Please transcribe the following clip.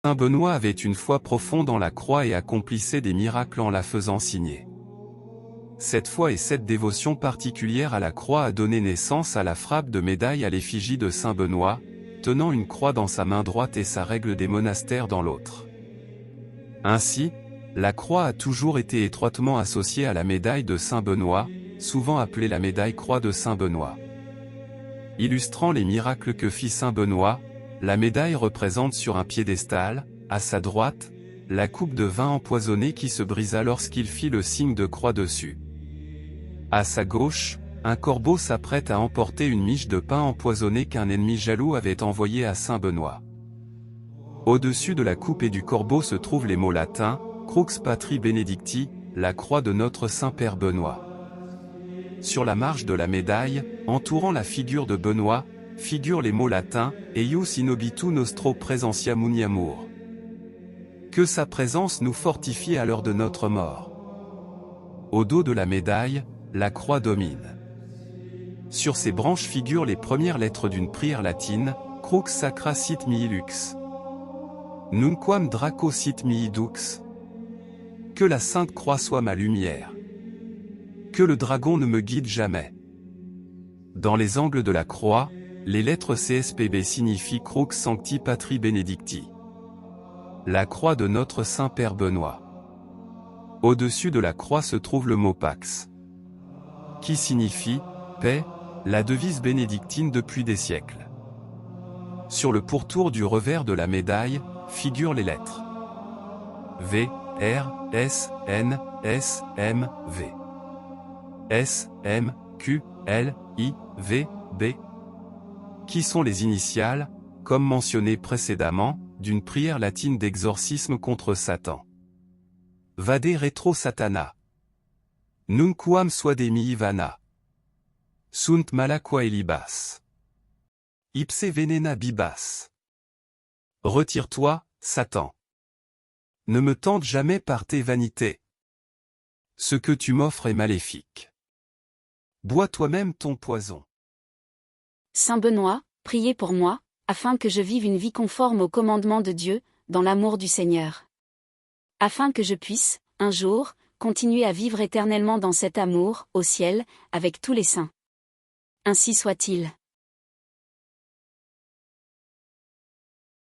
Saint Benoît avait une foi profonde en la croix et accomplissait des miracles en la faisant signer. Cette foi et cette dévotion particulière à la croix a donné naissance à la frappe de médaille à l'effigie de Saint Benoît, tenant une croix dans sa main droite et sa règle des monastères dans l'autre. Ainsi, la croix a toujours été étroitement associée à la médaille de Saint Benoît, souvent appelée la médaille croix de Saint Benoît. Illustrant les miracles que fit Saint Benoît, la médaille représente sur un piédestal, à sa droite, la coupe de vin empoisonné qui se brisa lorsqu'il fit le signe de croix dessus. À sa gauche, un corbeau s'apprête à emporter une miche de pain empoisonné qu'un ennemi jaloux avait envoyé à Saint Benoît. Au-dessus de la coupe et du corbeau se trouvent les mots latins, Crux Patri Benedicti, la croix de notre Saint-Père Benoît. Sur la marge de la médaille, entourant la figure de Benoît, figurent les mots latins, Eius in obitu nostro praesentia muniamur. Que sa présence nous fortifie à l'heure de notre mort. Au dos de la médaille, la croix domine. Sur ses branches figurent les premières lettres d'une prière latine, Crux sacra sit mihi lux. Nunquam draco sit mihi dux. Que la Sainte Croix soit ma lumière. Que le dragon ne me guide jamais. Dans les angles de la croix, les lettres CSPB signifient Crux Sancti Patri Benedicti. La croix de notre Saint-Père Benoît. Au-dessus de la croix se trouve le mot Pax, qui signifie paix, la devise bénédictine depuis des siècles. Sur le pourtour du revers de la médaille, figurent les lettres V, R, S, N, S, M, V. S, M, Q, L, I, V, B, qui sont les initiales, comme mentionné précédemment, d'une prière latine d'exorcisme contre Satan. Vade retro Satana. Nunquam suade mihi vana. Sunt mala coelibas. Ipse venena bibas. Retire-toi, Satan. Ne me tente jamais par tes vanités. Ce que tu m'offres est maléfique. Bois toi-même ton poison. Saint Benoît, priez pour moi, afin que je vive une vie conforme aux commandements de Dieu, dans l'amour du Seigneur. Afin que je puisse, un jour, continuer à vivre éternellement dans cet amour, au ciel, avec tous les saints. Ainsi soit-il.